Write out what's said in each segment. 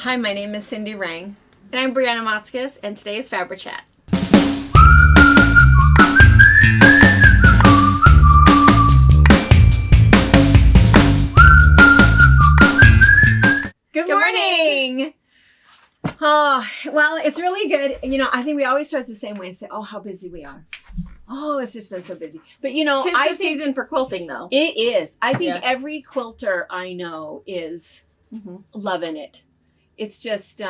Hi, my name is Cindy Rang. And I'm Brianna Motzkus, and today is FabriChat. Good morning! Oh, well, it's really good. You know, I think we always start the same way and say, oh, how busy we are. Oh, it's just been so busy. But, you know, It's the season for quilting, though. It is. I think every quilter I know is loving it. It's just,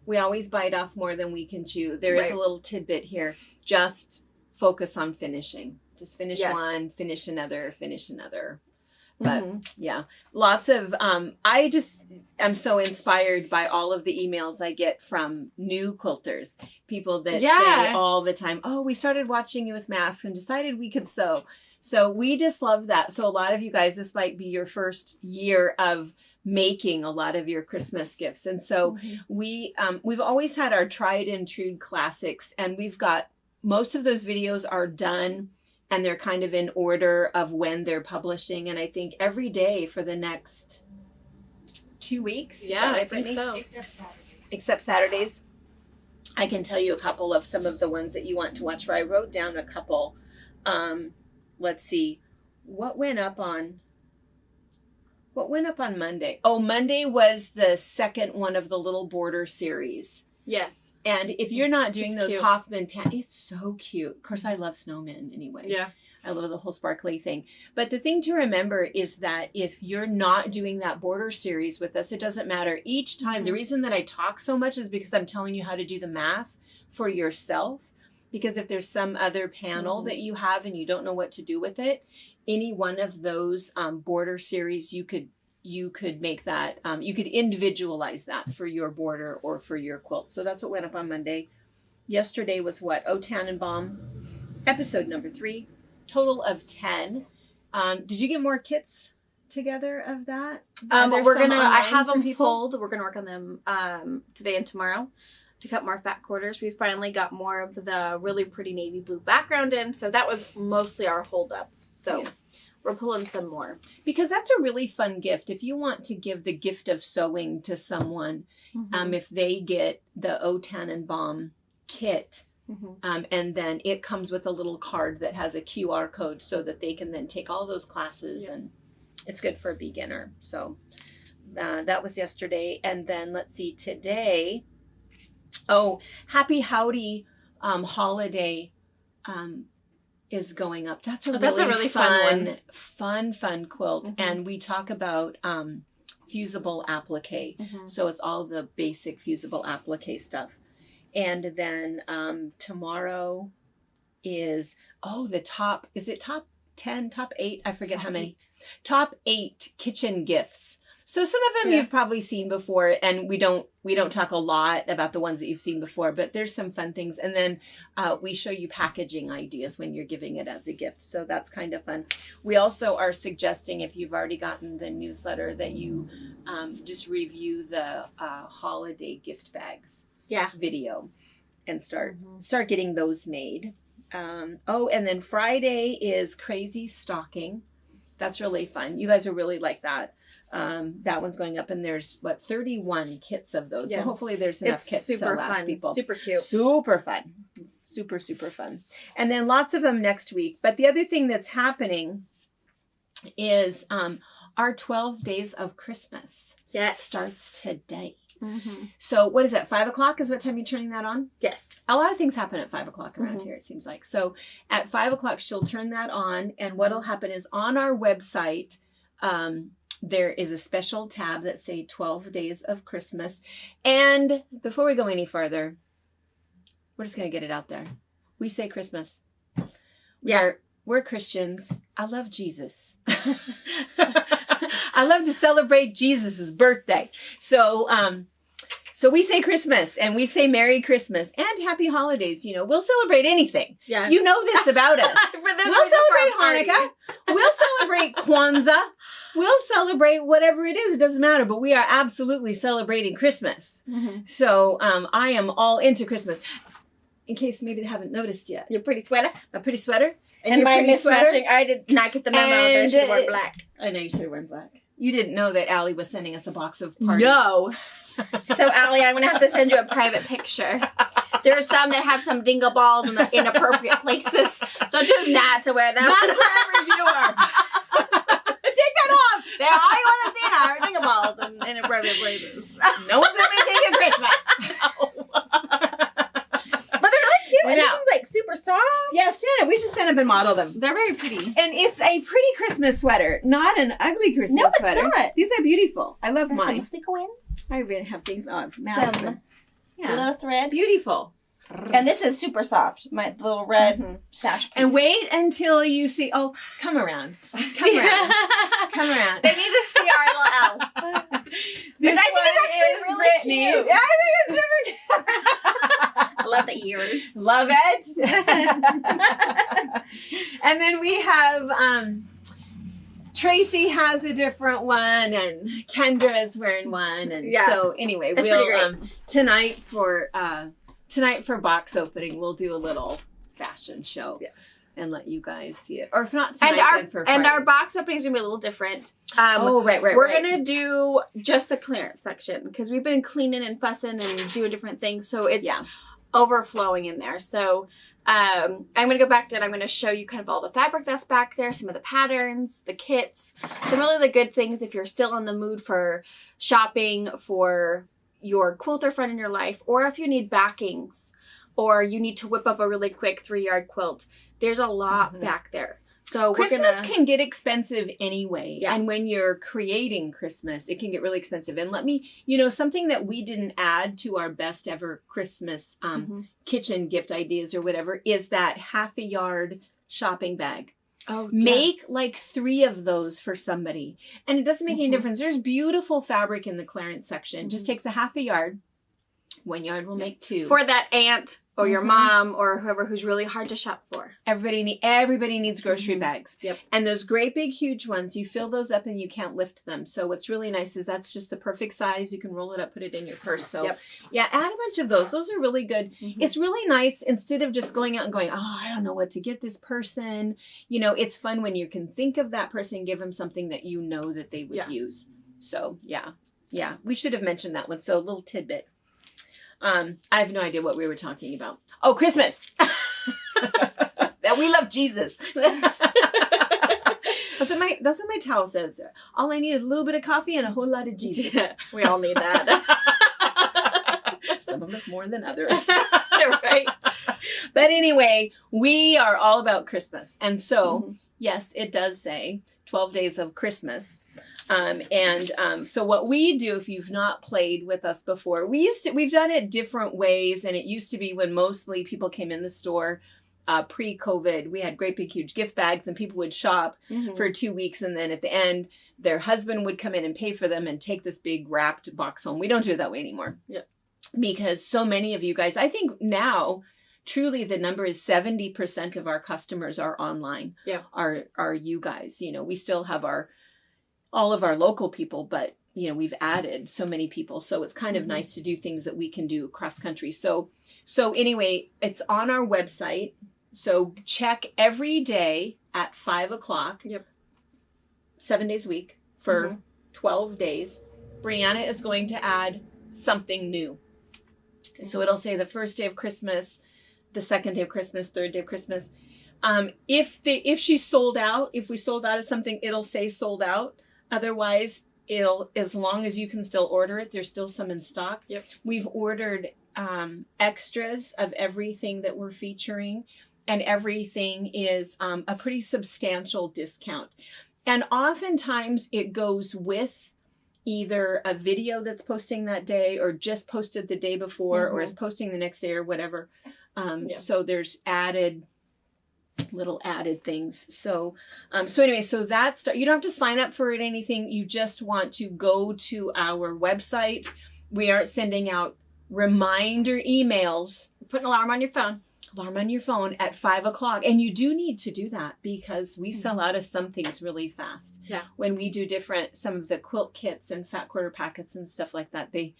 we always bite off more than we can chew. There is a little tidbit here. Just focus on finishing. Just finish one, finish another, finish another. But yeah, lots of, I'm so inspired by all of the emails I get from new quilters. People that say all the time, oh, we started watching you with masks and decided we could sew. So we just love that. So a lot of you guys, this might be your first year of making a lot of your Christmas gifts. And so we've always had our tried and true classics, and we've got most of those videos are done and they're kind of in order of when they're publishing. And I think every day for the next 2 weeks. Yeah, I think so. Except Saturdays. I can tell you a couple of some of the ones that you want to watch, where I wrote down a couple. Let's see. What went up on Monday? Oh, Monday was the second one of the little border series. Yes. And if you're not doing those cute. Hoffman pants, it's so cute. Of course, I love snowmen anyway. Yeah. I love the whole sparkly thing. But the thing to remember is that if you're not doing that border series with us, it doesn't matter. Each time, the reason that I talk so much is because I'm telling you how to do the math for yourself. Because if there's some other panel that you have and you don't know what to do with it, any one of those border series, you could make that, you could individualize that for your border or for your quilt. So that's what went up on Monday. Yesterday was what? O Tannenbaum, episode number 3, total of 10. Did you get more kits together of that? I have them pulled. We're going to work on them today and tomorrow to cut more fat quarters. We finally got more of the really pretty navy blue background in. So that was mostly our holdup. So we're pulling some more. Because that's a really fun gift. If you want to give the gift of sewing to someone, if they get the O Tannenbaum kit, and then it comes with a little card that has a QR code so that they can then take all those classes, and it's good for a beginner. So that was yesterday. And then let's see, today, Happy Howdy holiday is going up. That's a really fun quilt. And we talk about fusible applique. So it's all the basic fusible applique stuff. And then tomorrow is the top 10, top 8? I forget how many. Top 8 kitchen gifts. So some of them you've probably seen before, and we don't talk a lot about the ones that you've seen before, but there's some fun things. And then we show you packaging ideas when you're giving it as a gift. So that's kind of fun. We also are suggesting, if you've already gotten the newsletter, that you just review the holiday gift bags video and start getting those made. And then Friday is Crazy Stocking. That's really fun. You guys will really like that. That one's going up, and there's 31 kits of those. So hopefully there's enough kits to last people. Super cute. Super fun. Super, super fun. And then lots of them next week. But the other thing that's happening is our 12 Days of Christmas starts today. So what is that? 5 o'clock is what time you're turning that on? Yes. A lot of things happen at 5 o'clock around here, it seems like. So at 5 o'clock, she'll turn that on. And what'll happen is on our website, there is a special tab that say 12 Days of Christmas. And before we go any further, we're just going to get it out there. We say Christmas. We're Christians. I love Jesus. I love to celebrate Jesus's birthday. So we say Christmas, and we say Merry Christmas and Happy Holidays. You know, we'll celebrate anything. Yeah. You know this about us. We'll celebrate Hanukkah. We'll celebrate Kwanzaa. We'll celebrate whatever it is. It doesn't matter. But we are absolutely celebrating Christmas. So I am all into Christmas. In case maybe they haven't noticed yet. Your pretty sweater. My pretty sweater. And my mismatching. I did not get the memo that I should have worn black. I know you should have worn black. You didn't know that Allie was sending us a box of party. No. So, Allie, I'm going to have to send you a private picture. There are some that have some dingle balls in the inappropriate places. So choose not to wear them. Not for every viewer. Take that off. They're all you want to see now are dingle balls in inappropriate places. No one's ever thinking of Christmas. But they're really cute. And this one's like super soft. Yes, yeah, we should stand up and model them. They're very pretty. And it's a pretty Christmas sweater, not an ugly Christmas sweater. No, it's not. These are beautiful. I love mine. Some sequins. I really have things on. Masks. Some Yeah. little thread. Beautiful. And this is super soft. My little red sash piece. And wait until you see. Oh, come around. Come around. Come around. They need to see our little L. This Which I think is actually really Brittany. cute. Yeah, I think it's super cute. I love the ears. Love it. And then we have Tracy has a different one, and Kendra's wearing one, and so anyway, it's we'll tonight for box opening, we'll do a little fashion show and let you guys see it, or if not tonight, then for Friday. And our box opening is gonna be a little different. We're gonna do just the clearance section because we've been cleaning and fussing and doing different things, so it's overflowing in there. So I'm gonna go back there and I'm gonna show you kind of all the fabric that's back there, some of the patterns, the kits, some really the good things if you're still in the mood for shopping for your quilter friend in your life, or if you need backings or you need to whip up a really quick 3-yard quilt. There's a lot back there. So Christmas can get expensive anyway. Yeah. And when you're creating Christmas, it can get really expensive. And let me, something that we didn't add to our best ever Christmas kitchen gift ideas or whatever is that 1/2 yard shopping bag. Oh, make like 3 of those for somebody. And it doesn't make any difference. There's beautiful fabric in the clearance section. Just takes a 1/2 yard. 1 yard will make 2. For that aunt or your mom or whoever who's really hard to shop for. Everybody needs grocery bags. Yep. And those great big huge ones, you fill those up and you can't lift them. So what's really nice is that's just the perfect size. You can roll it up, put it in your purse. So add a bunch of those. Those are really good. It's really nice instead of just going out and going, oh, I don't know what to get this person. It's fun when you can think of that person and give them something that you know that they would use. So yeah. We should have mentioned that one. So a little tidbit. I have no idea what we were talking about. Oh, Christmas. That we love Jesus. That's what my towel says. All I need is a little bit of coffee and a whole lot of Jesus. Yeah, we all need that. Some of us more than others. Right. But anyway, we are all about Christmas. And so, yes, it does say 12 days of Christmas. So what we do, if you've not played with us before, we've done it different ways. And it used to be when mostly people came in the store, pre-COVID, we had great big huge gift bags and people would shop for 2 weeks. And then at the end, their husband would come in and pay for them and take this big wrapped box home. We don't do it that way anymore. Yeah. Because so many of you guys, I think now, truly the number is 70% of our customers are online. Yeah. Are you guys, we still have all of our local people, but we've added so many people. So it's kind of nice to do things that we can do cross country. So anyway, it's on our website. So check every day at 5:00. Yep. 7 days a week for 12 days. Brianna is going to add something new. So it'll say the first day of Christmas, the second day of Christmas, third day of Christmas. If we sold out of something, it'll say sold out. Otherwise, as long as you can still order it, there's still some in stock. Yep. We've ordered extras of everything that we're featuring, and everything is a pretty substantial discount. And oftentimes it goes with either a video that's posting that day or just posted the day before or is posting the next day or whatever. So there's little added things. So anyway, so that's, you don't have to sign up for it, anything. You just want to go to our website. We are sending out reminder emails. Put an alarm on your phone. At 5:00. And you do need to do that because we sell out of some things really fast. Yeah. When we do some of the quilt kits and fat quarter packets and stuff like that, they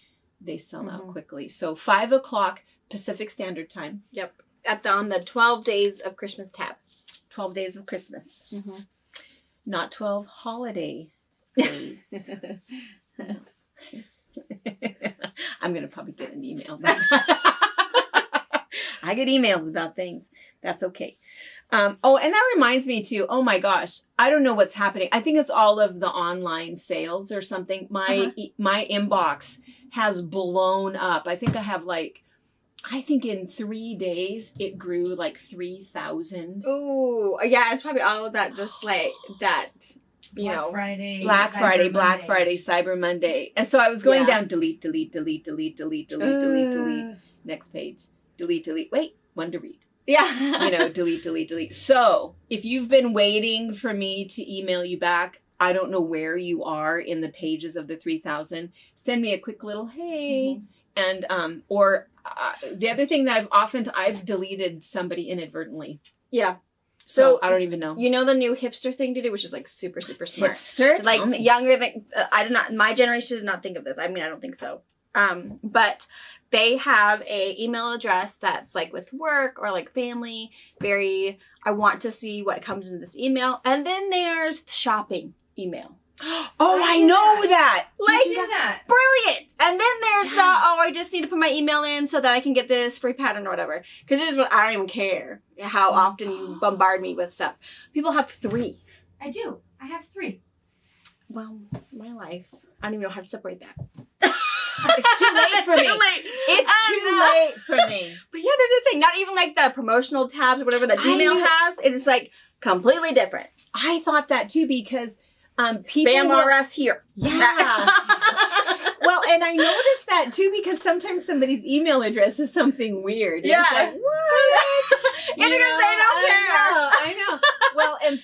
sell out quickly. So 5:00 Pacific Standard Time. Yep. On the 12 Days of Christmas tab. 12 Days of Christmas. Not 12 holiday face. I'm going to probably get an email. I get emails about things. That's okay. Oh, and that reminds me too. Oh my gosh. I don't know what's happening. I think it's all of the online sales or something. My inbox has blown up. I think I have in 3 days it grew like 3,000. Oh, yeah. It's probably all of that. Just like that. Black Friday, Cyber Monday. And so I was going down, delete. Next page. Delete. Wait, one to read. Yeah. Delete. So if you've been waiting for me to email you back, I don't know where you are in the pages of the 3,000. Send me a quick little, hey. And, the other thing that I've deleted somebody inadvertently. Yeah. So I don't even know. You know the new hipster thing to do, which is like super, super smart. Hipster? Like younger than, my generation did not think of this. I mean, I don't think so. But they have a email address that's like with work or like family, I want to see what comes into this email. And then there's the shopping email. Oh, I know that. Like, do that. Brilliant. And then there's I just need to put my email in so that I can get this free pattern or whatever. Because here's what, I don't even care how often you bombard me with stuff. People have 3. I do. I have 3. Well, my life, I don't even know how to separate that. It's too late for me. It's too late for me. But yeah, there's a thing. Not even like the promotional tabs or whatever that Gmail has. It is like completely different. I thought that too because people spam us here. Yeah. Well, and I noticed that too because sometimes somebody's email address is something weird. Yeah. It's like, what? Because they don't care. I know. Well, and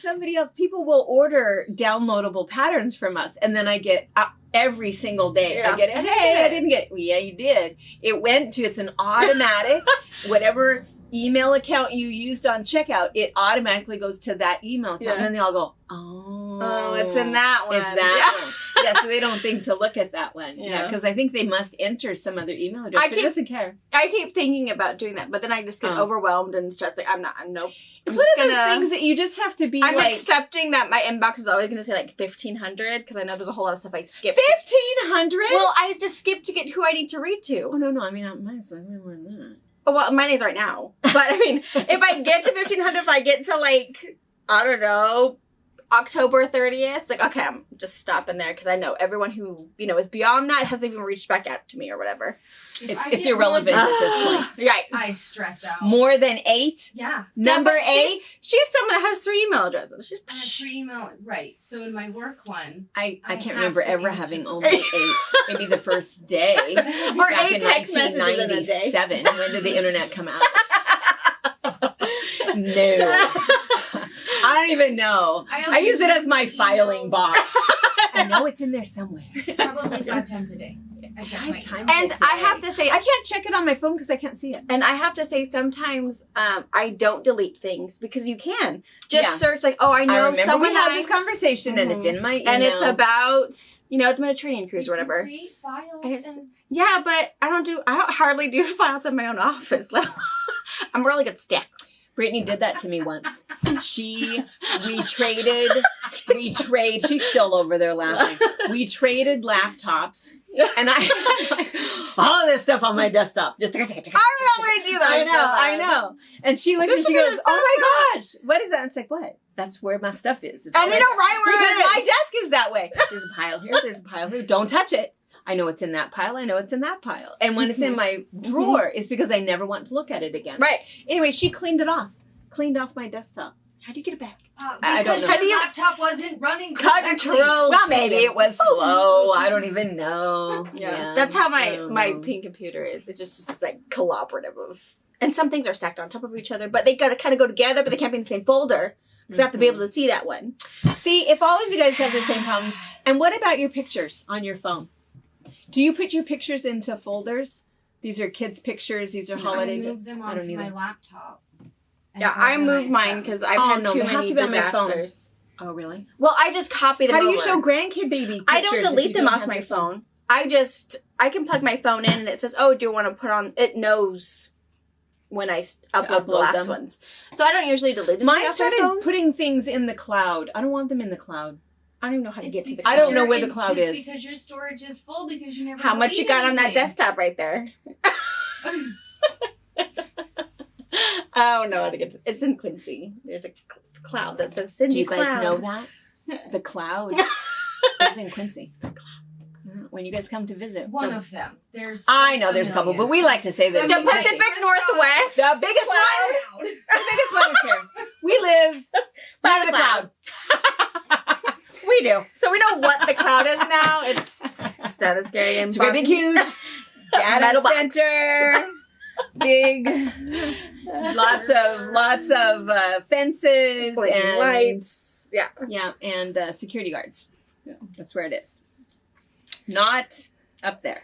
people will order downloadable patterns from us, and then I get every single day. Yeah. I get it. Hey, I didn't get it. Well, yeah, you did. It's an automatic, whatever email account you used on checkout, it automatically goes to that email account. Yeah. And then they all go, oh, it's in that one. It's that one. Yeah, so they don't think to look at that one. Yeah. Because I think they must enter some other email address. It doesn't care. I keep thinking about doing that, but then I just get overwhelmed and stressed. Like, nope. It's one of those things that you just have to be I'm accepting that my inbox is always going to say like 1,500 because I know there's a whole lot of stuff I skipped. 1,500? Well, I just skipped to get who I need to read to. Oh, no. I mean, mine's like more than that. Oh, well, mine is right now. But I mean, if I get to 1,500, if I get to like, I don't know, October 30th, it's like, okay, I'm just stopping there because I know everyone who, is beyond that hasn't even reached back out to me or whatever. It's irrelevant at this point. Right. I stress out. More than 8? Yeah. Number 8? She's someone that has 3 email addresses. I have 3 email, right. So in my work one, I can't remember ever having only 8. Maybe the first day. Or 8 text messages in a day. 1997. When did the internet come out? No. I don't even know. I use it as my filing box. I know it's in there somewhere. Probably 5 times a day. I check my email. And I have to say, I can't check it on my phone because I can't see it. And I have to say, sometimes I don't delete things because you can just search like, I know someone we had this conversation and it's in my email. And it's about, the Mediterranean cruise or whatever. Create files. Yeah, but I don't hardly do files in my own office. I'm a really good stack. Brittany did that to me once. We traded, she's still over there laughing. We traded laptops and I had like all this stuff on my desktop. Just I remember I do that. I know. And she looks and she goes, oh my gosh, what is that? And it's like, what? That's where my stuff is. And you know right where it is. Because my desk is that way. There's a pile here, there's a pile here. Don't touch it. I know it's in that pile. I know it's in that pile. And when it's in my drawer, it's because I never want to look at it again. Right. Anyway, she cleaned off my desktop. How do you get it back? I don't know. Your laptop wasn't running correctly. Well, maybe it was slow. I don't even know. Yeah. That's how my pink computer is. It's just like collaborative of, and some things are stacked on top of each other, but they gotta kind of go together, but they can't be in the same folder. Because I have to be able to see that one. See, if all of you guys have the same problems, and what about your pictures on your phone? Do you put your pictures into folders? These are kids' pictures. These are holiday. I moved them onto my laptop. Yeah, I moved mine because I've had too many disasters. Oh, really? Well, I just copy them How do you over. show grandkid baby pictures? I don't delete them off my phone. I can plug my phone in and it says, oh, do you want to put on, it knows when I upload the last ones. So I don't usually delete them. Mine started putting things in the cloud. I don't want them in the cloud. I don't even know how to get to the I cloud. don't know where the cloud is. It's because your storage is full because you never. How much you got on that desktop right there? I don't know how to get to it's in Quincy. There's a cloud that says Cindy's Do you guys cloud. know that? The cloud is in Quincy. When you guys come to visit. One of them. There's. I know there's a couple, but we like to say that. The Pacific Northwest. The biggest one. The biggest one is here. We live by the cloud. We do. So we know what the cloud is now. It's not as scary and It's a great big huge data center. Big, lots of fences and lights. Yeah, and security guards. Yeah, that's where it is. Not up there.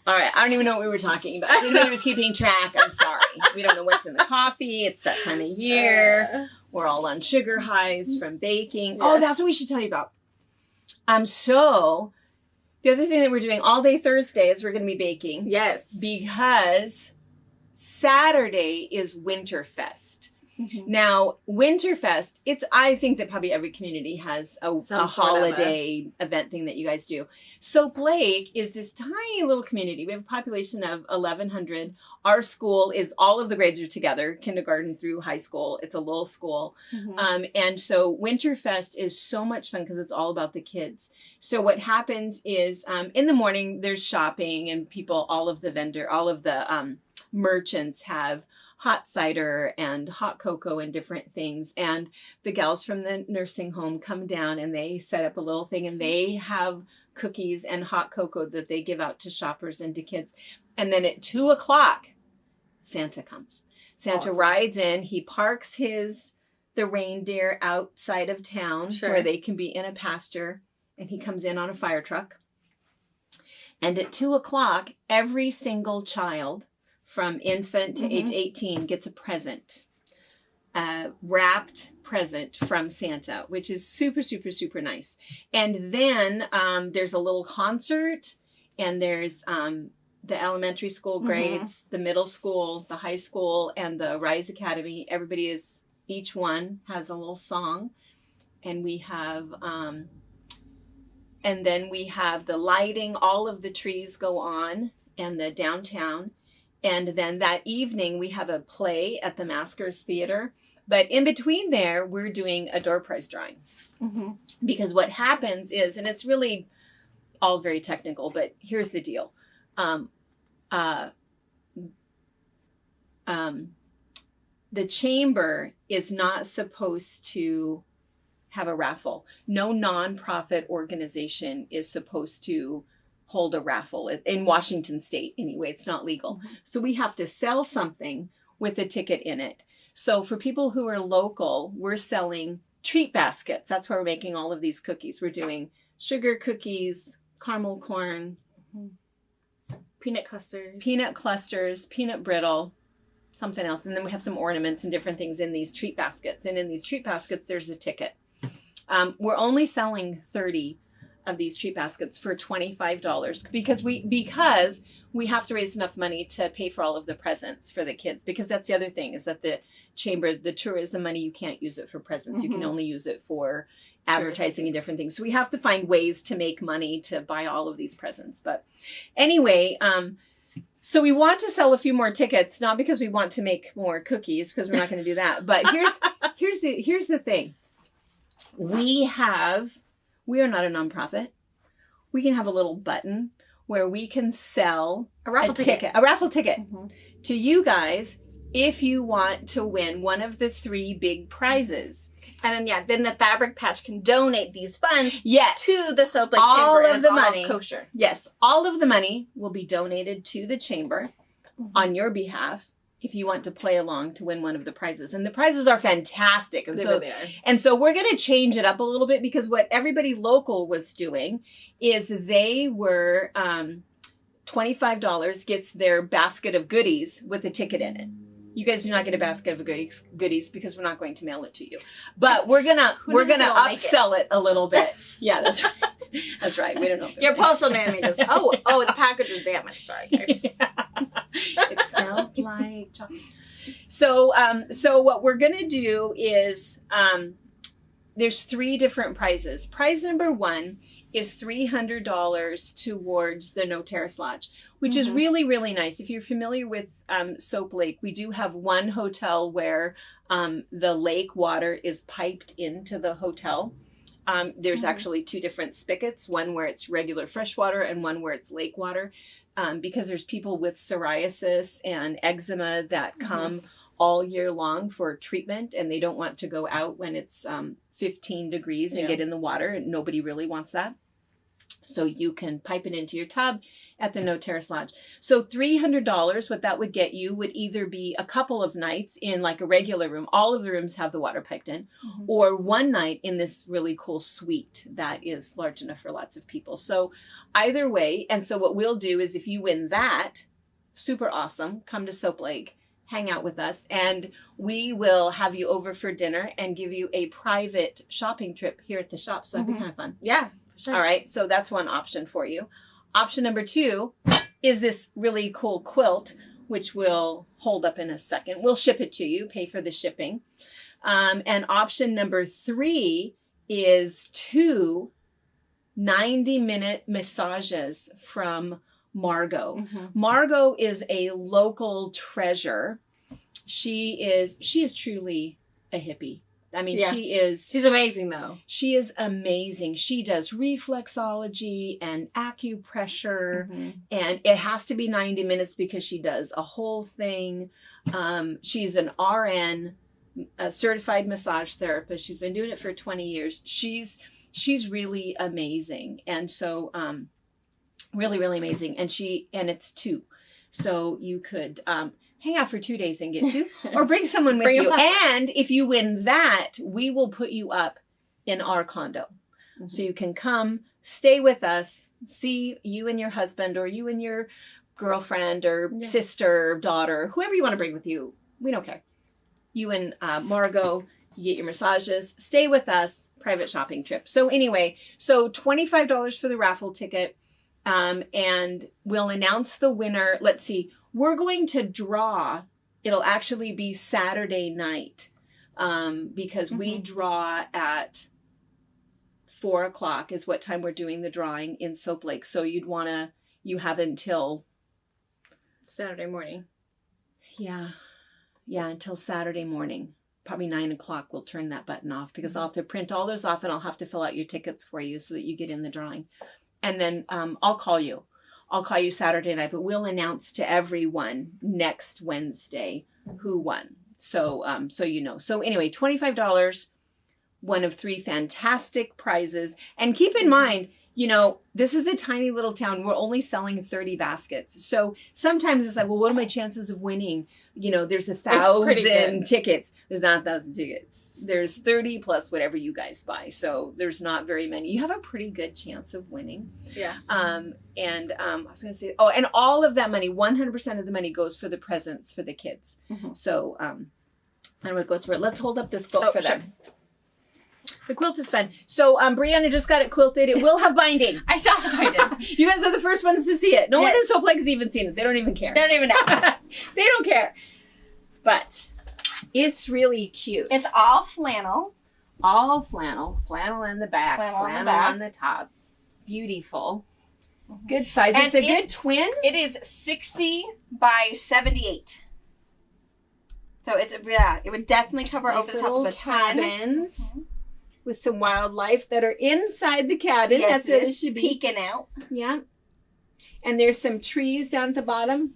All right, I don't even know what we were talking about. If anybody was keeping track, I'm sorry. We don't know what's in the coffee. It's that time of year. We're all on sugar highs from baking. Yes. Oh, that's what we should tell you about. So the other thing that we're doing all day Thursday is we're going to be baking. Yes. Because Saturday is Winterfest. Mm-hmm. Now, Winterfest, I think that probably every community has a holiday event thing that you guys do. So Blake is this tiny little community. We have a population of 1,100. Our school is, all of the grades are together, kindergarten through high school. It's a little school. Mm-hmm. And so Winterfest is so much fun because it's all about the kids. So what happens is in the morning, there's shopping and people, all of the merchants have hot cider and hot cocoa and different things. And the gals from the nursing home come down and they set up a little thing and they have cookies and hot cocoa that they give out to shoppers and to kids. And then at 2:00, Santa comes. Santa rides in. He parks the reindeer outside of town where they can be in a pasture. And he comes in on a fire truck. And at 2:00, every single child from infant to age 18 gets a present, wrapped present from Santa, which is super, super, super nice. And then there's a little concert, and there's the elementary school grades, the middle school, the high school, and the Rise Academy. Each one has a little song. And we have, and then we have the lighting, all of the trees go on, and the downtown. And then that evening, we have a play at the Maskers Theater. But in between there, we're doing a door prize drawing. Mm-hmm. Because what happens is, and it's really all very technical, but here's the deal. The chamber is not supposed to have a raffle. No nonprofit organization is supposed to hold a raffle in Washington State. Anyway, it's not legal. Mm-hmm. So we have to sell something with a ticket in it. So for people who are local, we're selling treat baskets. That's where we're making all of these cookies. We're doing sugar cookies, caramel corn, peanut clusters, peanut brittle, something else. And then we have some ornaments and different things in these treat baskets. And in these treat baskets, there's a ticket. We're only selling 30 of these treat baskets for $25 because we have to raise enough money to pay for all of the presents for the kids, because that's the other thing is that the chamber, the tourism money, you can't use it for presents. You can only use it for advertising and different things. So we have to find ways to make money to buy all of these presents. But anyway, so we want to sell a few more tickets, not because we want to make more cookies, because we're not going to do that. But here's the thing. We are not a nonprofit. We can have a little button where we can sell a raffle ticket to you guys if you want to win one of the 3 big prizes. And then the Fabric Patch can donate these funds to the Soap Lake Chamber. All of the money. Kosher. Yes, all of the money will be donated to the chamber on your behalf if you want to play along to win one of the prizes. And the prizes are fantastic. And so we're going to change it up a little bit, because what everybody local was doing is they were $25 gets their basket of goodies with a ticket in it. You guys do not get a basket of goodies because we're not going to mail it to you. But we're gonna upsell it a little bit. Yeah, that's right. That's right. We don't know. Your postal man may just the package was damaged. Sorry. It smelled like chocolate. So what we're gonna do is there's 3 different prizes. Prize number 1 is $300 towards the No Terrace Lodge, which is really, really nice. If you're familiar with Soap Lake, we do have one hotel where the lake water is piped into the hotel. There's actually 2 different spigots, one where it's regular fresh water and one where it's lake water, because there's people with psoriasis and eczema that come all year long for treatment, and they don't want to go out when it's 15 degrees and get in the water, and nobody really wants that. So you can pipe it into your tub at the No Terrace Lodge. So $300, what that would get you would either be a couple of nights in like a regular room. All of the rooms have the water piped in, or one night in this really cool suite that is large enough for lots of people. So either way, and so what we'll do is if you win that, super awesome, come to Soap Lake, hang out with us, and we will have you over for dinner and give you a private shopping trip here at the shop. So that'd be kind of fun. Yeah. Sure. All right. So that's one option for you. Option number 2 is this really cool quilt, which we'll hold up in a second. We'll ship it to you, pay for the shipping. And option number 3 is 2 90-minute massages from Margot. Margot is a local treasure. She is truly a hippie. I mean, she's amazing though. She is amazing. She does reflexology and acupressure, and it has to be 90 minutes because she does a whole thing. She's an RN, a certified massage therapist. She's been doing it for 20 years. She's really amazing. And so, really, really amazing. And it's 2. So you could, hang out for 2 days and get 2, or bring someone with you. And if you win that, we will put you up in our condo. So you can come, stay with us, see you and your husband, or you and your girlfriend, or sister, daughter, whoever you want to bring with you. We don't care. You and Margot, you get your massages, stay with us, private shopping trip. So anyway, so $25 for the raffle ticket. And we'll announce the winner. Let's see. We're going to draw. It'll actually be Saturday night, because we draw at 4:00 is what time we're doing the drawing in Soap Lake. So you have until Saturday morning. Yeah, until Saturday morning. Probably 9:00 we'll turn that button off, because I'll have to print all those off, and I'll have to fill out your tickets for you so that you get in the drawing. And then I'll call you. I'll call you Saturday night, but we'll announce to everyone next Wednesday who won. So you know. So anyway, $25, one of 3 fantastic prizes. And keep in mind, you know, this is a tiny little town. We're only selling 30 baskets. So sometimes it's like, well, what are my chances of winning? You know, there's 1,000 tickets. There's not 1,000 tickets. There's 30 plus whatever you guys buy. So there's not very many. You have a pretty good chance of winning. Yeah. I was going to say, and all of that money, 100% of the money goes for the presents for the kids. So, and what goes for it. Let's hold up this quilt for them. The quilt is fun. So Brianna just got it quilted. It will have binding. I saw the binding. You guys are the first ones to see it. No one in Soap Lake has even seen it. They don't even care. They don't even know. They don't care. But it's really cute. It's all flannel. All flannel. Flannel in the back. Flannel on the top. Beautiful. Good size. And it's a good twin. It is 60 by 78. So it's, it would definitely cover over the top of a cabins with some wildlife that are inside the cabin. Yes, that's what it should be. Peeking out. Yeah. And there's some trees down at the bottom.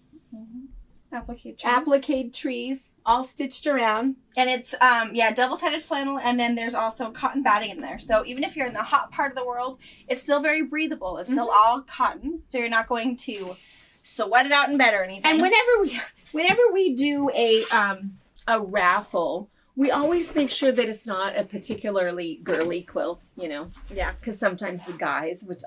Applique trees, all stitched around. And it's, double-sided flannel, and then there's also cotton batting in there. So even if you're in the hot part of the world, it's still very breathable. It's still all cotton, so you're not going to sweat it out in bed or anything. And whenever we do a raffle, we always make sure that it's not a particularly girly quilt, you know? Yeah. Because sometimes the guys, which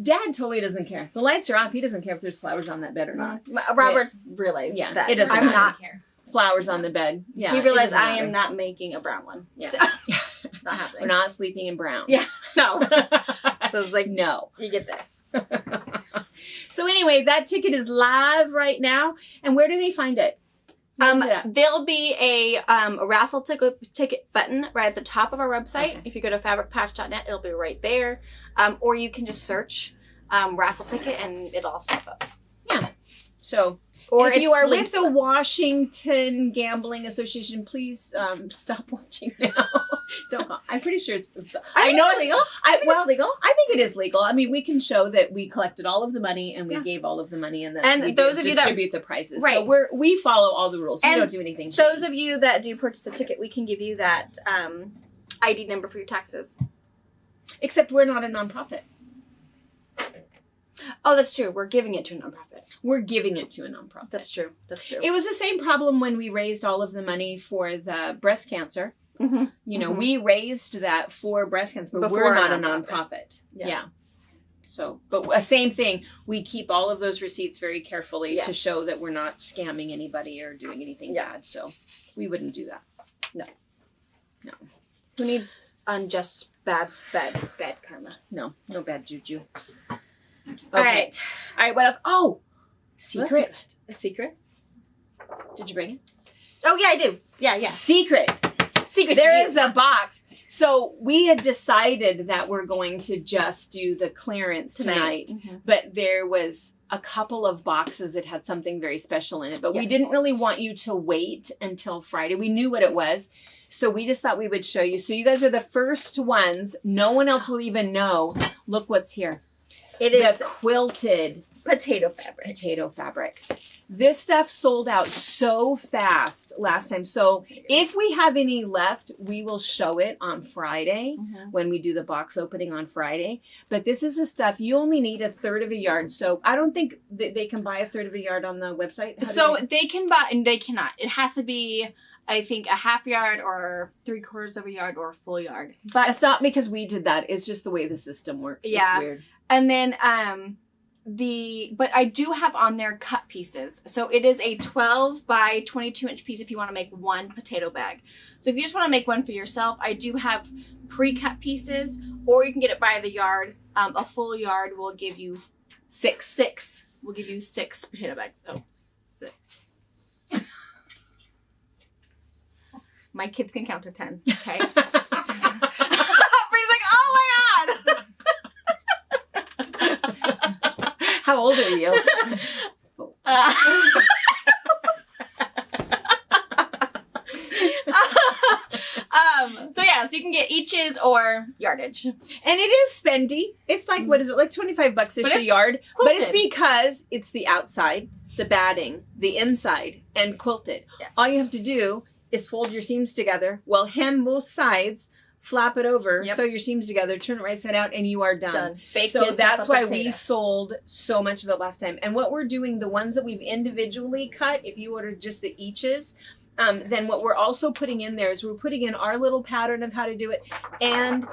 Dad totally doesn't care. The lights are off. He doesn't care if there's flowers on that bed or not. Robert's realized that. It doesn't I'm matter. not care. Flowers on the bed. Yeah. He realized I am not making a brown one. Yeah. So, it's not happening. We're not sleeping in brown. Yeah. No. So it's like, no. You get this. So anyway, that ticket is live right now. And where do they find it? There'll be a raffle ticket button right at the top of our website. Okay. If you go to FabricPatch.net, it'll be right there. Or you can just search raffle ticket and it'll all pop up. Yeah. So, or if you are with the Washington Gambling Association, please stop watching now. Don't call. I'm pretty sure it's. I know it's legal. It's legal. I think it is legal. I mean, we can show that we collected all of the money and we gave all of the money, and that we those of you distribute the prizes. Right. So we follow all the rules. We don't do anything shady. Those of you that do purchase a ticket, we can give you that ID number for your taxes. Except we're not a nonprofit. Oh, that's true. We're giving it to a nonprofit. We're giving it to a nonprofit. That's true. That's true. It was the same problem when we raised all of the money for the breast cancer. Mm-hmm. You know, we raised that for breast cancer, but we're not a nonprofit. Yeah. So, but same thing. We keep all of those receipts very carefully to show that we're not scamming anybody or doing anything bad. So we wouldn't do that. No. Who needs unjust bad karma? No bad juju. Okay. All right. What else? Oh, secret. A secret? Did you bring it? Oh, yeah, I do. Yeah. Secret. There is a box. So we had decided that we're going to just do the clearance tonight. Mm-hmm. But there was a couple of boxes that had something very special in it. But we didn't really want you to wait until Friday. We knew what it was. So we just thought we would show you. So you guys are the first ones. No one else will even know. Look what's here. It is the quilted potato fabric. This stuff sold out so fast last time. So if we have any left, we will show it on Friday when we do the box opening on Friday. But this is the stuff, you only need a third of a yard. So I don't think they can buy a third of a yard on the website. They can buy, and they cannot. It has to be, I think, a half yard or 3/4 of a yard or a full yard. But it's not because we did that. It's just the way the system works. Yeah. It's weird. And then but I do have on there cut pieces. So it is a 12 by 22 inch piece if you want to make one potato bag. So if you just want to make one for yourself, I do have pre-cut pieces, or you can get it by the yard. A full yard will give you six. We'll give you 6 potato bags. Oh, 6. My kids can count to 10. Okay. Bree's like, oh my God. How old are you? So you can get eaches or yardage. And it is spendy. It's like, what is it? Like $25-ish a yard. Quilted. But it's because it's the outside, the batting, the inside, and quilted. Yeah. All you have to do is fold your seams together. Well, hem both sides, flap it over, sew your seams together, turn it right side out, and you are done. So that's why we sold so much of it last time. And what we're doing, the ones that we've individually cut, if you order just the eaches, then what we're also putting in there is we're putting in our little pattern of how to do it, and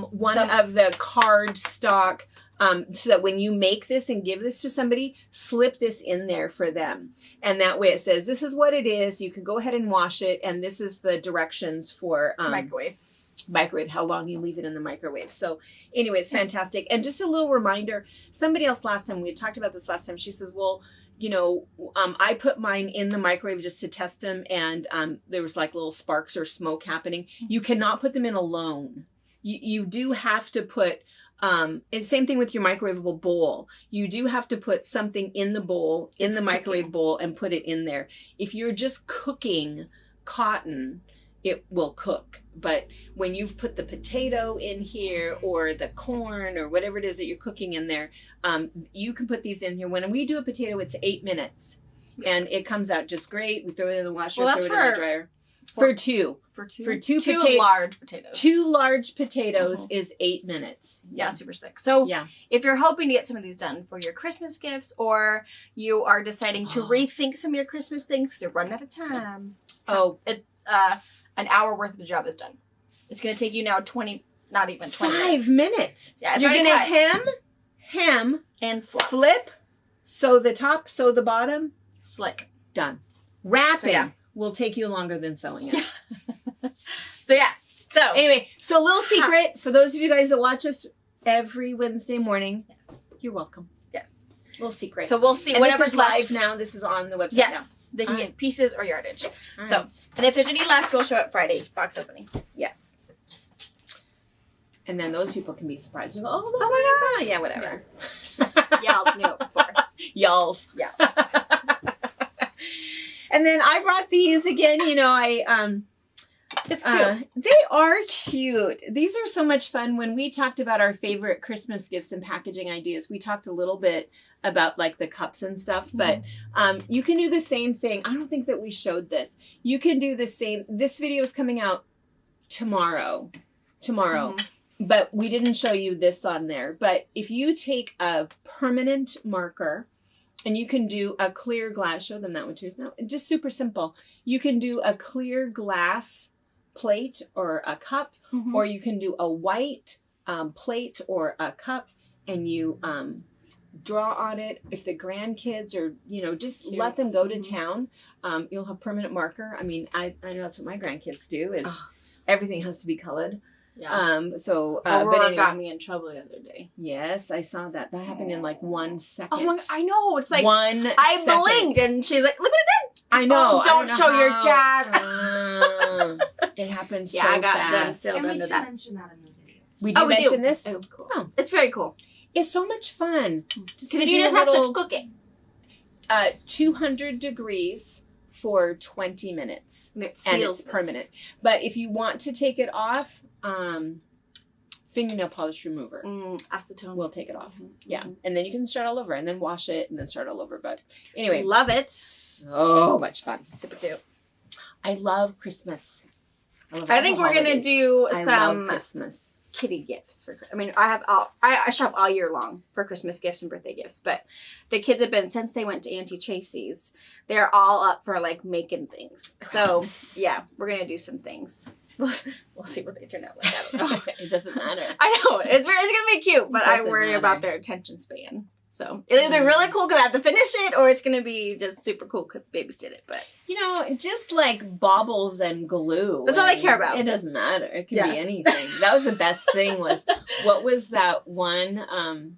one of the card stock, so that when you make this and give this to somebody, slip this in there for them. And that way it says, this is what it is. You can go ahead and wash it. And this is the directions for microwave, how long you leave it in the microwave. So anyway, it's fantastic. And just a little reminder, somebody else last time, we had talked about this last time. She says, well, you know, I put mine in the microwave just to test them. And there was like little sparks or smoke happening. You cannot put them in alone. You do have to put, and same thing with your microwavable bowl. You do have to put something in the bowl, in the microwave bowl, and put it in there. If you're just cooking cotton, it will cook. But when you've put the potato in here or the corn or whatever it is that you're cooking in there, you can put these in here. When we do a potato, it's 8 minutes. And it comes out just great. We throw it in the washer, throw it in the dryer. For two large potatoes. 2 large potatoes is 8 minutes. Yeah, super sick. So if you're hoping to get some of these done for your Christmas gifts, or you are deciding to rethink some of your Christmas things because you're running out of time. An hour worth of the job is done. It's going to take you now 20 minutes. 5 minutes. Yeah, it's you're going to hem, and flip, sew the top, sew the bottom, slick. Done. Wrapping will take you longer than sewing it. So anyway, so a little secret for those of you guys that watch us every Wednesday morning. Yes. You're welcome. Yes. little secret. So we'll see. And Whatever's this is live left now. This is on the website Yes. now. They can All get right. pieces or yardage. All So, right. and if there's any left, we'll show up Friday, box opening. Yes. And then those people can be surprised and go, oh my God. Yeah, whatever. Y'all knew it before. Y'all's. Yeah. And then I brought these again. It's cute. They are cute. These are so much fun. When we talked about our favorite Christmas gifts and packaging ideas, we talked a little bit about like the cups and stuff, but you can do the same thing. I don't think that we showed this. You can do the same. This video is coming out tomorrow, but we didn't show you this on there. But if you take a permanent marker, and you can do a clear glass, show them that one too. No, just super simple. You can do a clear glass plate or a cup, or you can do a white plate or a cup, and you draw on it. If the grandkids are, just let them go to town. You'll have permanent marker. I mean, I know that's what my grandkids do, is everything has to be colored. Yeah. Aurora but anyway. Got me in trouble the other day. Yes, I saw that. That happened in like 1 second. Oh my! I know. It's like 1 second. I blinked, and she's like, "Look what it did." I know. Oh, don't I show know your how. dad. It happened so Yeah, I got fast. done sealed And we under do that. mention that in the video. We do we mention do. this. Oh, cool. Oh. It's very cool. It's so much fun. Because you just have to cook it. 200 degrees for 20 minutes. And it And seals it's permanent. But if you want to take it off, fingernail polish remover Acetone. will take it off. Mhm. Yeah. And then you can start all over and then wash it and then start all over. But anyway. Love it. So much fun. Super cute. I love Christmas. I think we're gonna do I love some Christmas. kitty gifts for. I mean, I shop all year long for Christmas gifts and birthday gifts, but the kids have been, since they went to Auntie Tracy's, they're all up for like making things. So yeah, we're gonna do some things. We'll see what they turn out like. I don't know. It doesn't matter. I know it's gonna be cute, but I Doesn't worry matter. about their attention span. So it's either really cool because I have to finish it, or it's gonna be just super cool because babies did it. But Just like baubles and glue. That's all I care about. It doesn't matter. It can Yeah. be anything. That was the best thing was, what was that one?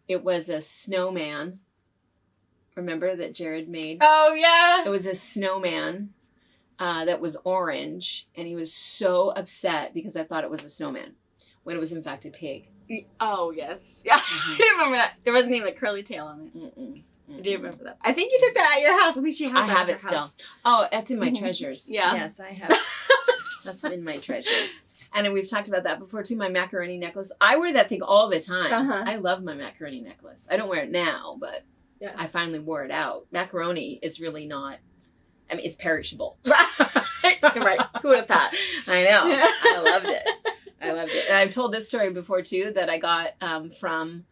It was a snowman. Remember that Jared made? oh yeah, It was a snowman that was orange, and he was so upset because I thought it was a snowman when it was in fact a pig. oh yes, yeah. I remember that. There wasn't even a curly tail on it. Mm-mm. I do remember that. I think you took that at your house. I think she has I that have at it her still. house. Oh, that's in my Mhm. treasures. Yeah. Yes, I have. That's in my treasures. And we've talked about that before too, my macaroni necklace. I wear that thing all the time. Uh-huh. I love my macaroni necklace. I don't wear it now, but Yeah. I finally wore it out. Macaroni is really not, it's perishable. You're right. Who would have thought? I know. I loved it. I loved it. And I've told this story before too, that I got from,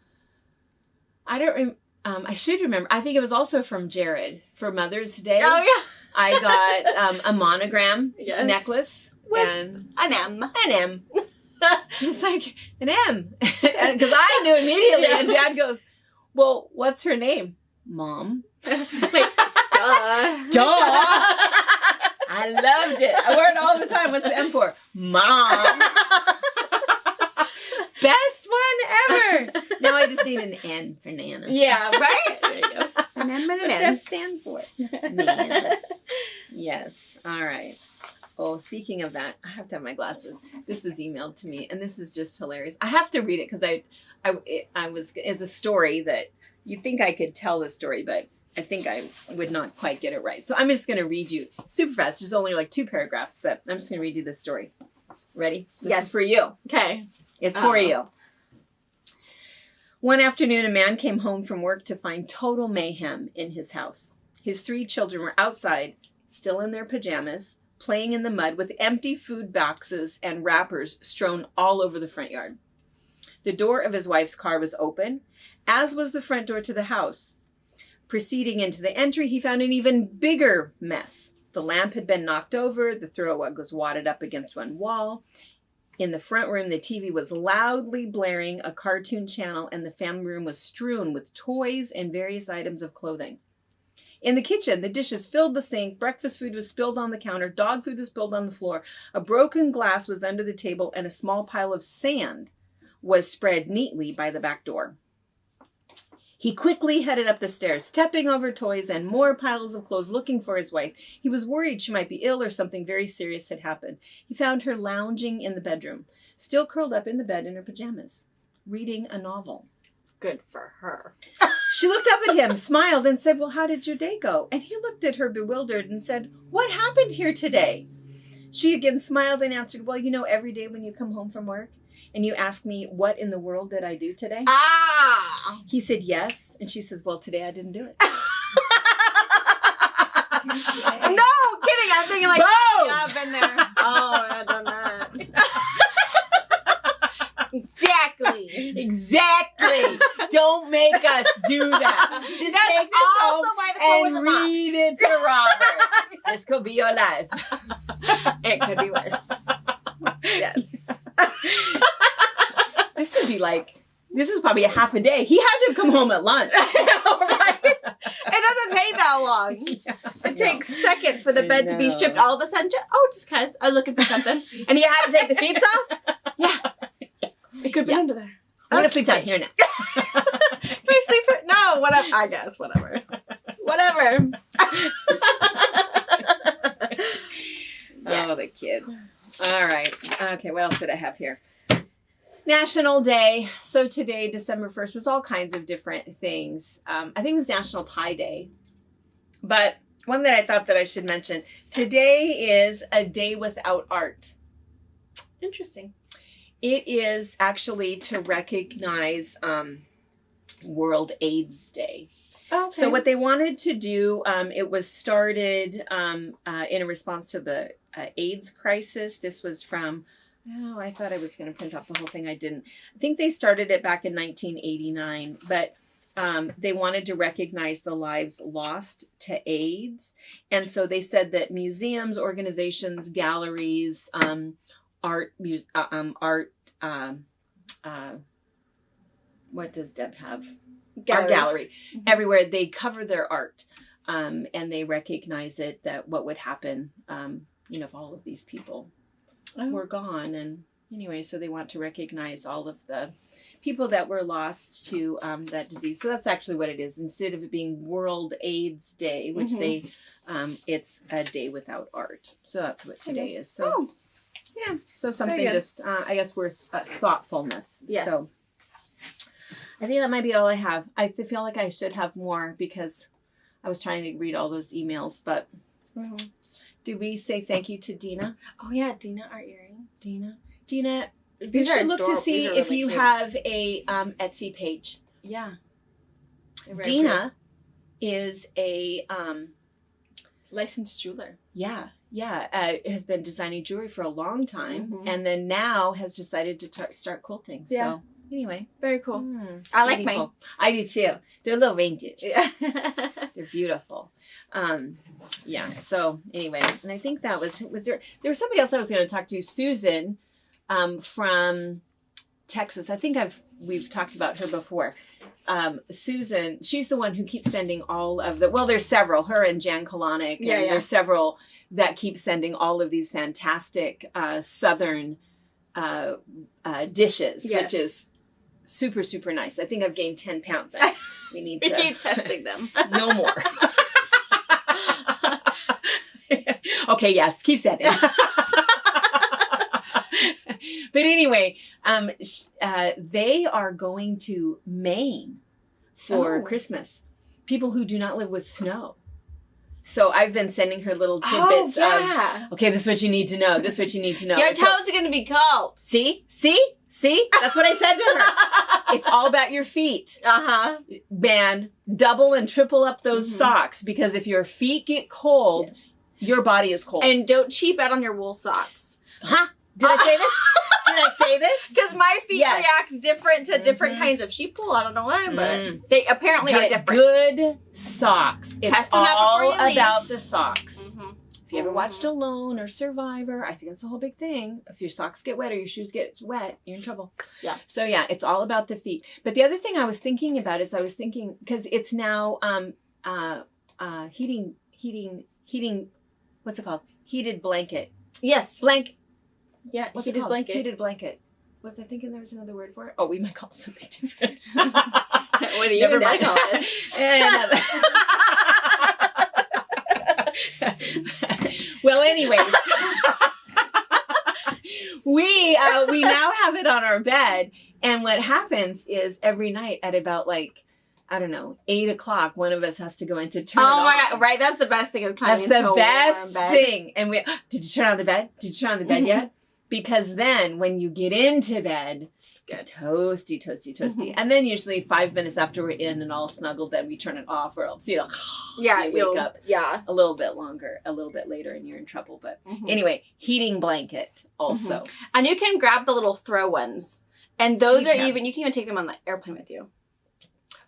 I should remember. I think it was also from Jared for Mother's Day. Oh yeah. I got a monogram Yes. necklace With and an M. an M. It's like an M, because I knew immediately. Yeah. And Dad goes, "Well, what's her name, Mom?" Like, duh. Duh. I loved it. I wear it all the time. What's the M for? Mom. Best one ever. Now I just need an N for Nana. Yeah, right? There you go. An M and an What's N. that stand for? Nana. Yes. All right. Oh, speaking of that, I have to have my glasses. This was emailed to me, and this is just hilarious. I have to read it because I was, it's a story that you think I could tell the story, but I think I would not quite get it right. So I'm just going to read you super fast. There's only like 2 paragraphs, but I'm just going to read you this story. Ready? This Yes. is for you. Okay. It's for you. One afternoon, a man came home from work to find total mayhem in his house. His 3 children were outside, still in their pajamas, playing in the mud with empty food boxes and wrappers strewn all over the front yard. The door of his wife's car was open, as was the front door to the house. Proceeding into the entry, he found an even bigger mess. The lamp had been knocked over, the throw rug was wadded up against one wall. In the front room, the TV was loudly blaring a cartoon channel, and the family room was strewn with toys and various items of clothing. In the kitchen, the dishes filled the sink, breakfast food was spilled on the counter, dog food was spilled on the floor, a broken glass was under the table, and a small pile of sand was spread neatly by the back door. He quickly headed up the stairs, stepping over toys and more piles of clothes, looking for his wife. He was worried she might be ill or something very serious had happened. He found her lounging in the bedroom, still curled up in the bed in her pajamas, reading a novel. Good for her. She looked up at him, smiled, and said, well, how did your day go? And he looked at her bewildered and said, what happened here today? She again smiled and answered, well, every day when you come home from work and you ask me, what in the world did I do today? Ah! He said, yes. And she says, well, today I didn't do it. No, kidding. I'm thinking like, Boom! yeah, I've been there. Oh, I've done that. Exactly. Don't make us do that. Just take this home and read it to Robert. This could be your life. It could be worse. Yes. This was probably a half a day. He had to have come home at lunch. Right? It doesn't take that long. It takes seconds for the bed to be stripped. All of a sudden, just because I was looking for something. And you had to take the sheets off? Yeah. It could be under there. I'm going to sleep down here now. Can you sleep here? No, whatever. I guess, whatever. Whatever. Oh, the kids. All right. Okay, what else did I have here? National Day. So today, December 1st, was all kinds of different things. I think it was National Pie Day. But one that I thought that I should mention, today is a day without art. Interesting. It is actually to recognize World AIDS Day. Okay. So what they wanted to do, it was started in a response to the AIDS crisis. This was from, I thought I was going to print off the whole thing. I didn't. I think they started it back in 1989, but they wanted to recognize the lives lost to AIDS. And so they said that museums, organizations, galleries, what does Deb have? Art gallery. Mm-hmm. Everywhere they cover their art, and they recognize it, that what would happen, if all of these people were gone. And anyway, so they want to recognize all of the people that were lost to that disease. So that's actually what it is. Instead of it being World AIDS Day, which it's a day without art. So that's what today is. So yeah, so something just, I guess, worth thoughtfulness. Yes. So I think that might be all I have. I feel like I should have more because I was trying to read all those emails, but did we say thank you to Dina? Oh yeah, Dina, our earring. Dina, you should look to see if you have a Etsy page. Yeah. Dina is a licensed jeweler. Yeah. Has been designing jewelry for a long time, and then now has decided to start quilting. Yeah. So anyway, very cool. I like mine. I do too. They're little reindeers. Yeah. They're beautiful. Yeah. So anyway, and I think that was there was somebody else I was going to talk to, Susan, from Texas. I think we've talked about her before. Susan, she's the one who keeps sending all of there's several, her and Jan Kalanick, and there's several that keep sending all of these fantastic Southern dishes, which is super, super nice. I think I've gained 10 pounds. We need to keep testing them. No more. Okay, yes, keep sending. But anyway, they are going to Maine for Christmas. People who do not live with snow. So I've been sending her little tidbits of, okay, this is what you need to know. This is what you need to know. Your toes are going to be cold. See? That's what I said to her. It's all about your feet. Man, double and triple up those socks, because if your feet get cold, your body is cold. And don't cheap out on your wool socks. Huh? Did I say this? Did I say this? Because my feet react different to different kinds of sheep wool. I don't know why, but they apparently are different. Good socks. It's all about the socks. If you ever watched Alone or Survivor, I think that's the whole big thing. If your socks get wet or your shoes get wet, you're in trouble. Yeah. So yeah, it's all about the feet. But the other thing I was thinking about is because it's now heating. What's it called? Heated blanket. Yes. Yeah, what's heated blanket. Heated blanket. Was I thinking there was another word for it? Oh, we might call it something different. What do you Never and Dad mind. call it? Well, anyways, we now have it on our bed, and what happens is every night at about like, I don't know, 8:00, one of us has to go in to turn it on. Oh my God! Right, that's the best thing. That's the best thing. And we, did you turn on the bed? Did you turn on the bed yet? Because then when you get into bed, it's toasty. And then usually 5 minutes after we're in and all snuggled, then we turn it off, or else, you wake up a little bit later and you're in trouble. But anyway, heating blanket also. And you can grab the little throw ones. And those you can even take them on the airplane with you.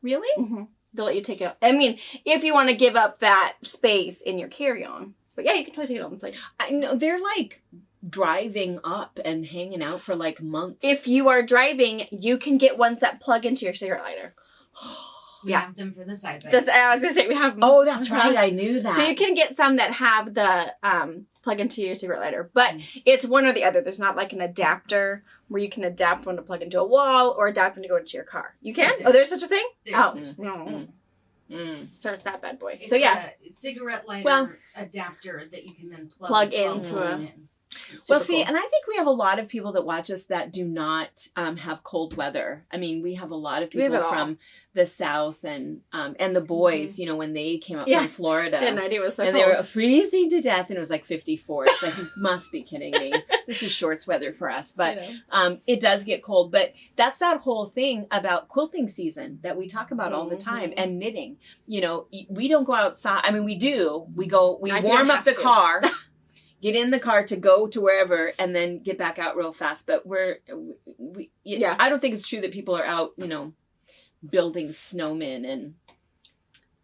Really? They'll let you take it out. I mean, if you want to give up that space in your carry-on. But yeah, you can totally take it on the plane. I know, they're like driving up and hanging out for like months. If you are driving, you can get ones that plug into your cigarette lighter. We have them for the side by I was going to say, we have them. Oh, that's right. I knew that. So you can get some that have the plug into your cigarette lighter. But it's one or the other. There's not like an adapter where you can adapt one to plug into a wall or adapt one to go into your car. You can? Oh, there's such a thing? Search that bad boy. It's so yeah. a cigarette lighter adapter that you can then plug into a... Well, see, and I think we have a lot of people that watch us that do not have cold weather. I mean, we have a lot of people from the South and the boys, when they came up from Florida. I had no idea it was so and cold. They were freezing to death, and it was like 54. It's like, you must be kidding me. This is shorts weather for us. But it does get cold. But that's that whole thing about quilting season that we talk about all the time, and knitting. We don't go outside. I mean, we do. We warm up the car. Get in the car to go to wherever and then get back out real fast. But I don't think it's true that people are out, building snowmen and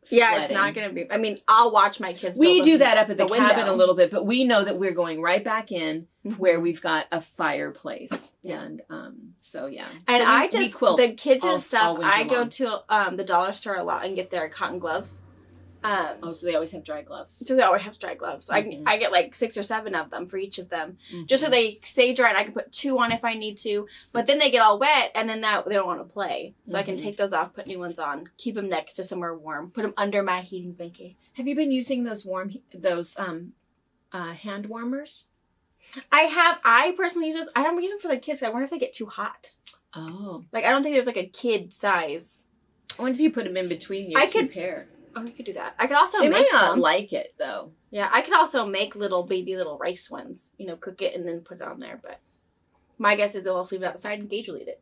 sledding. It's not going to be. I mean, I'll watch my kids. We do that up at the window. cabin a little bit, but we know that we're going right back in where we've got a fireplace. And so, yeah. And so we quilt the kids and stuff, I go long. to the dollar store a lot and get their cotton gloves. So they always have dry gloves. So they always have dry gloves. So I get like 6 or 7 of them for each of them, just so they stay dry. And I can put 2 on if I need to. But then they get all wet, and then they don't want to play. So I can take those off, put new ones on, keep them next to somewhere warm, put them under my heating blanket. Have you been using those hand warmers? I personally use those. I don't use them for the kids. I wonder if they get too hot. Oh, I don't think there's like a kid size. I wonder if you put them in between your two pair. Oh, you could do that. I could also they make may not some. like it though. Yeah, I could also make little rice ones. Cook it and then put it on there. But my guess is they'll also leave it outside and Gage will eat it.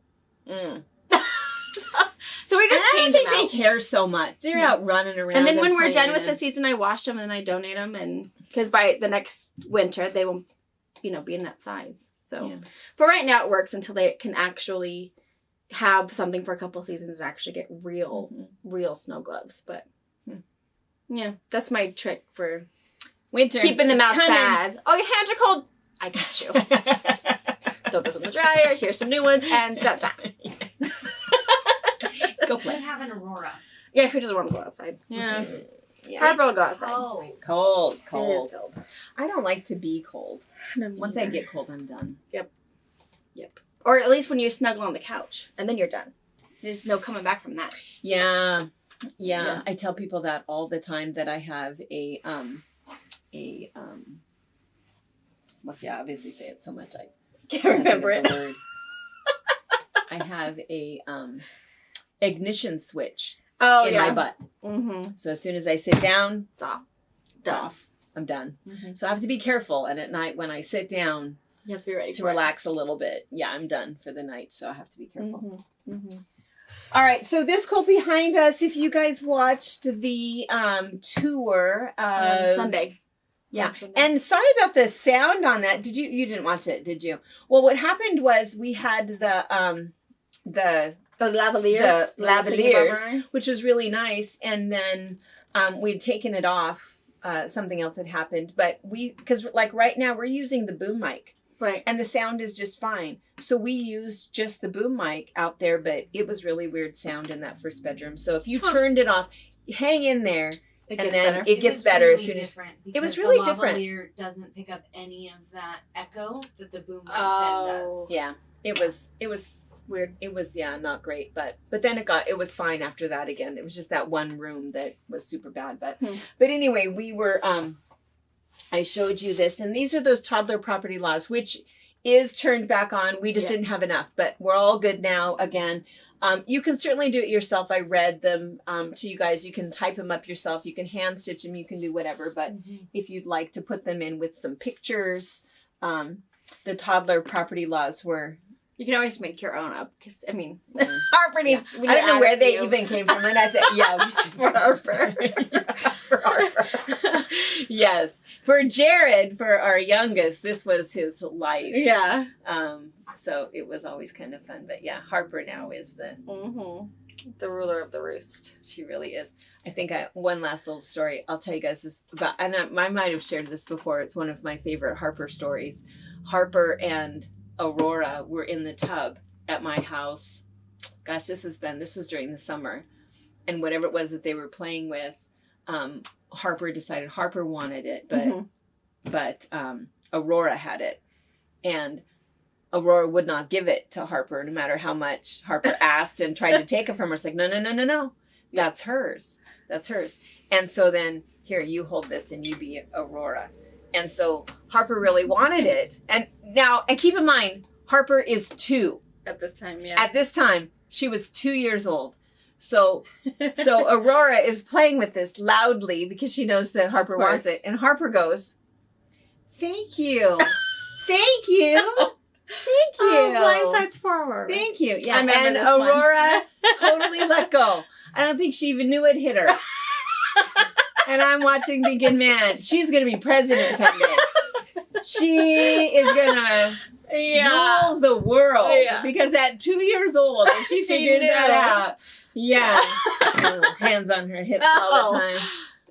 So we just change them out. I don't think they care so much. They're out running around. And then when we're done with the season, I wash them and then I donate them. And because by the next winter, they won't, be in that size. So for right now, it works until they can actually have something for a couple seasons and actually get real snow gloves. But yeah, that's my trick for winter. Keeping them outside. Oh, your hands are cold. I got you. Just throw those in the dryer. Here's some new ones, and done. Go play. We have an Aurora. Yeah, who doesn't want to go outside? Yeah. Harper will go outside. Cold. It is cold. I don't like to be cold. No, Once I get cold, I'm done. Yep. Or at least when you snuggle on the couch, and then you're done. There's no coming back from that. Yeah. I tell people that all the time that I have I obviously say it so much I can't remember it. Word. I have a ignition switch in my butt. So as soon as I sit down, it's off. I'm done. So I have to be careful. And at night when I sit down, you have to be ready to relax a little bit. Yeah, I'm done for the night, so I have to be careful. All right, so this quilt behind us, if you guys watched the tour Sunday. Yeah. And sorry about the sound on that. You didn't watch it, did you? Well, what happened was we had the lavaliers, which was really nice, and then we'd taken it off. Something else had happened, but because right now we're using the boom mic. Right. And the sound is just fine. So we used just the boom mic out there, but it was really weird sound in that first bedroom. So if you turned it off, hang in there, it gets better as soon as it was really different. The lavalier doesn't pick up any of that echo that the boom mic then does. Yeah. It was weird. It was, not great, but then it was fine after that again. It was just that one room that was super bad. But anyway, we were, I showed you this, and these are those toddler property laws, which is turned back on. We just didn't have enough, but we're all good now again. You can certainly do it yourself. I read them to you guys. You can type them up yourself. You can hand stitch them. You can do whatever. But if you'd like to put them in with some pictures, the toddler property laws were... You can always make your own up because, I mean, Harper needs... I don't know where they even came from. And I think, for Harper. For Harper. Yes. For Jared, for our youngest, this was his life. Yeah. So it was always kind of fun. But Harper now is the ruler of the roost. She really is. I think one last little story. I'll tell you guys this about, and I might have shared this before. It's one of my favorite Harper stories. Harper and Aurora were in the tub at my house. Gosh, this was during the summer. And whatever it was that they were playing with, Harper decided Harper wanted it, but Aurora had it. And Aurora would not give it to Harper, no matter how much Harper asked and tried to take it from her. It's like, no. That's hers. That's hers. And so then, here, you hold this and you be Aurora. And so Harper really wanted it. And keep in mind, Harper is 2. At this time, At this time, she was 2 years old. So Aurora is playing with this loudly because she knows that Harper wants it. And Harper goes, "Thank you. Thank you. Thank you." Oh, blindsides forward. Thank you. Yeah, and Aurora totally let go. I don't think she even knew it hit her. And I'm watching thinking, man, she's going to be president someday. She is going to rule the world. Yeah. Because at 2 years old, and she figured that out. Yeah. Hands on her hips all the time.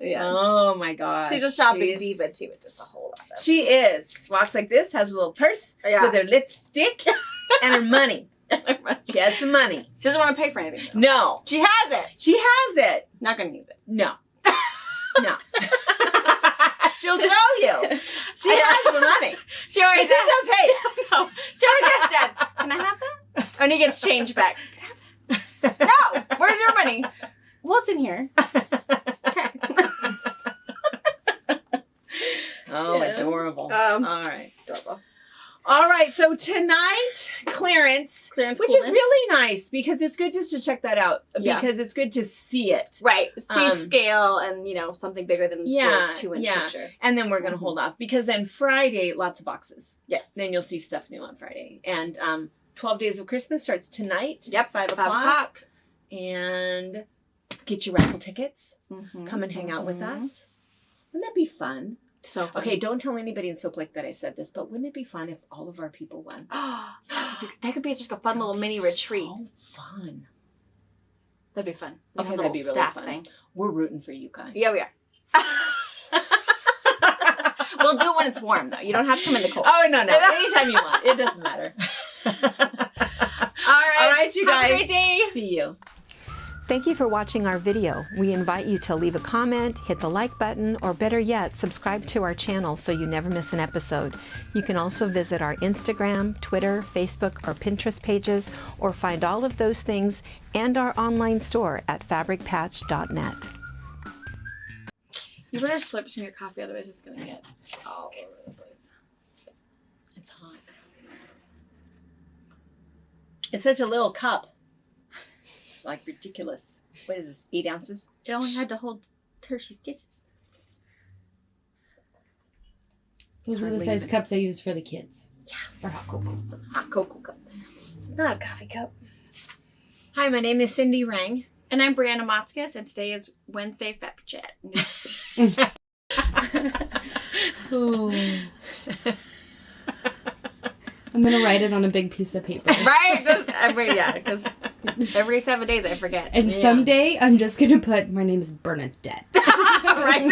Yes. Oh my gosh. She's a shopping diva too, with just a whole lot of She is. Walks like this, has a little purse with her lipstick and her money. She has some money. She doesn't want to pay for anything, though. No. She has it. She has it. Not going to use it. No. No. She'll show you. She has the money. She always she's not paying. No. She always says, "Dad, can I have that?" And he gets change back. Can I have that? No. Where's your money? Well, it's in here. Okay. Oh, adorable. All right. Adorable. All right, so tonight, clearance which coolness. Is really nice because it's good just to check that out because it's good to see it. Right. See scale and, something bigger than the 2-inch picture. And then we're going to hold off because then Friday, lots of boxes. Yes. Then you'll see stuff new on Friday. And 12 Days of Christmas starts tonight. Yep, 5 o'clock. And get your raffle tickets. Come and hang out with us. Wouldn't that be fun? So fun. Okay, don't tell anybody in Soap Lake that I said this, but wouldn't it be fun if all of our people won? That could be just a fun little mini retreat. So fun. That'd be fun. Okay, that'd be really fun. Thing. We're rooting for you guys. Yeah, we are. We'll do it when it's warm, though. You don't have to come in the cold. Oh, no. Anytime you want. It doesn't matter. All right, you guys. Have a great day. See you. Thank you for watching our video. We invite you to leave a comment, hit the like button, or better yet, subscribe to our channel so you never miss an episode. You can also visit our Instagram, Twitter, Facebook, or Pinterest pages, or find all of those things and our online store at FabricPatch.net. You better slurp some of your coffee, otherwise it's going to get all over the place. It's hot. It's such a little cup. Like ridiculous. What is this? 8 ounces? It only had to hold Hershey's Kisses. Those are the size cups I use for the kids. Yeah, for hot cocoa. Hot cocoa cup. Not a coffee cup. Hi, my name is Cindi Rang. And I'm Brianna Motzkis, and today is Wednesday FabriChat. Oh. I'm going to write it on a big piece of paper. Right? Because every 7 days I forget. And someday I'm just going to put, my name is Bernadette. Right?